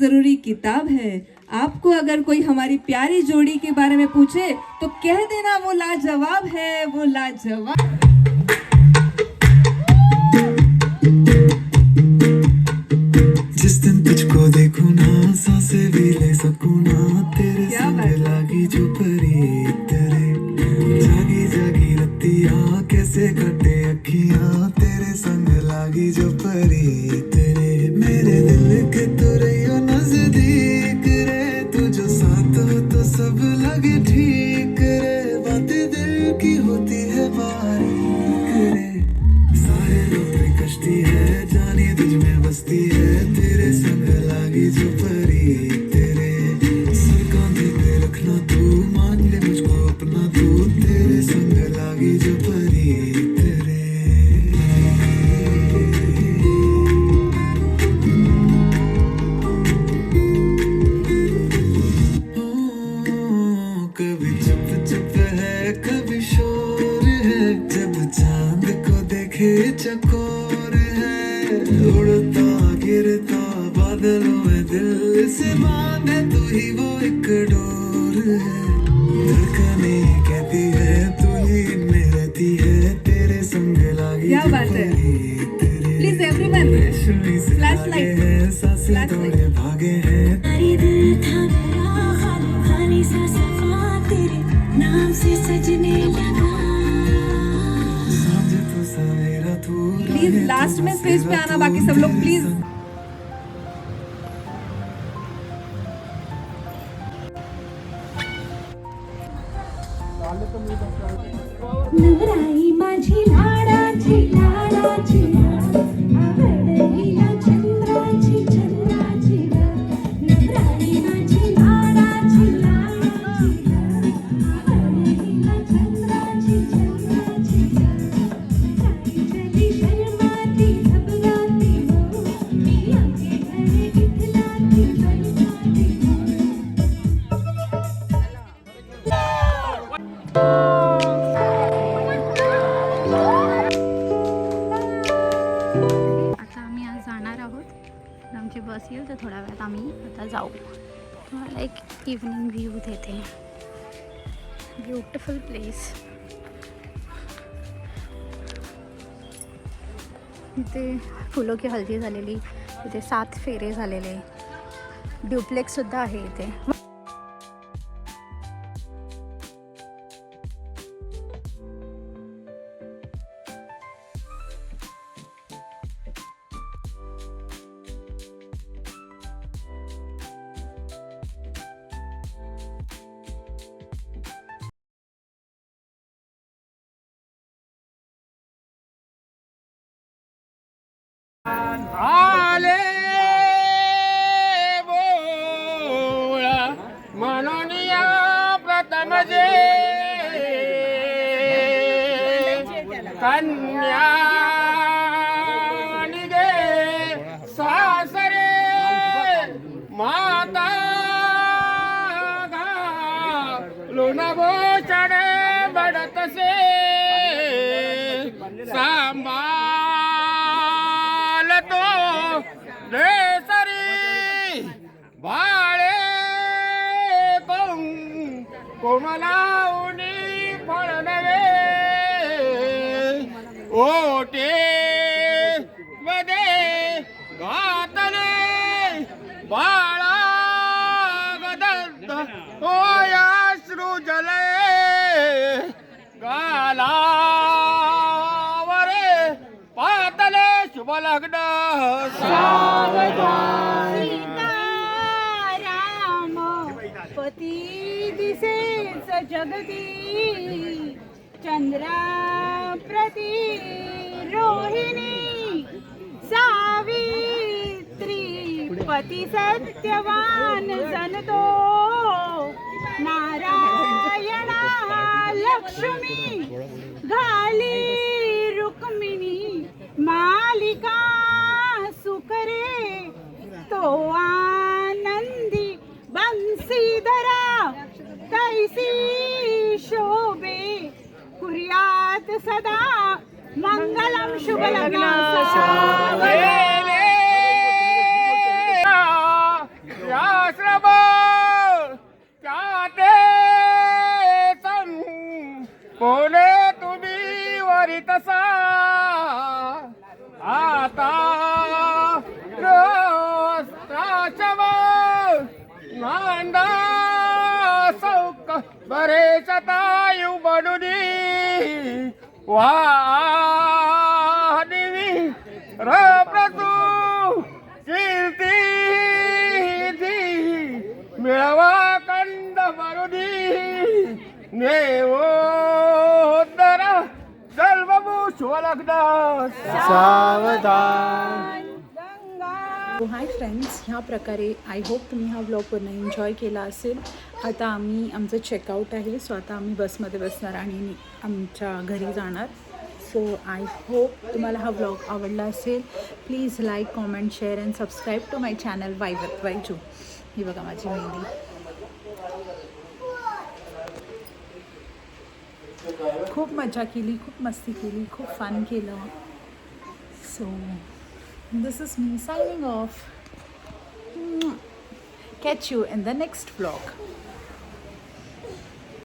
जरूरी किताब है। आपको अगर कोई हमारी प्यारी जोड़ी के बारे में पूछे तो कह देना वो लाजवाब है, वो लाजवाब। जिस दिन तुझको देखूं ना सांसें भी ले सकूं ना, तेरे संग लागी जो परी तेरे, जागी जागी रतियां कैसे कटे अखियां, तेरे संग लागी जो परी तेरे, मेरे दिल के तो रहियो नजदीक रे, तू जो साथ हो तो सब लगे ठीक रे, बातें दिल की होती है बारीक रे, साहिलों पे कश्ती है जाने तुझ में बसती है, तेरे संग लागी जो परी तेरे, सर कांधे पे रखना तू, मान ले मुझको अपना तू, तेरे संग लागी जो परी तेरे। कभी चुप चुप है कभी शोर है, जब चांद को देखे चकोर है, उड़ता गिरता बादलों में दिल से बांधे तू ही वो एक डोर है, धड़कने कहती है तू ही इनमें रहती है, तेरे संग लागी क्या बात है। प्लीज एवरीवन फ्लैश लाइट, सांसें दौड़े भागे हैं, तेरे दिल था मेरा खाली खाली सा सफा, तेरे नाम से सजने लगा। सांझ तो सवेरा तू प्लीज लास्ट में स्टेज पे आना, बाकी सब लोग प्लीज। नवराई माझी लाडाची लाडाची आवडलीला चंद्राची चंद्राची नवराई माझी लाडाची लाडाची आवडलीला चंद्राची चंद्राची चली शर्माती घबराती हो, मी आके घरे इथलाती बरसाती आता आम्ही आज जाणार आहोत, आमची बस येईल तर थोड्या वेळात आम्ही आता जाऊ. तुम्हाला एक इव्हनिंग व्ह्यू देते. Beautiful place. इथे फुलो की हल्दी झालेली, इथे 7 फेरे झालेले, ड्युप्लेक्ससुद्धा आहे इथे. आले बोळा मनोनिया प्रथम जे कन्या निगे सासरे माता लोनाबो चढ़े बढ़त से सांबा सरी बाळे कोमलाउनी फळनवे ओटे मध्ये घातले बाळा गदद्द होयाश्रू जले गाला शुभ लग्न राम पती दिसेच जगती, चंद्रा प्रती रोहिणी सावित्री, पती सत्यवान जनतो नारायणा लक्ष्मी, घाली रुक्मिणी मालिका सुकरे, तो आनंदी बंसीधरा तैसी शोभे, कुर्यात सदा मंगलम शुभ लग्न. सम नांदा सौक बरे सतायू बडुनी वादिवी रप्रतू कीर्ती मिळवा कंद बरुदी नेवोत्तर जलबबू शिवलग्नास सावधान. हाय फ्रेंड्स, ह्या प्रकारे आय होप तुम्ही हा व्लॉग पूर्ण एन्जॉय केला असेल. आता आमचं चेकआउट आहे, सो आता आम्ही बसमध्ये बसणार आणि आमच्या घरी जाणार. सो आय होप तुम्हाला हा व्लॉग आवडला असेल. Please like, comment, share and subscribe to my channel why with Vaiju. ही बघा माझी मेहंदी. खूप मजा केली, खूप मस्ती केली, खूप फन केलं. So this is me signing off. Catch you in the next vlog.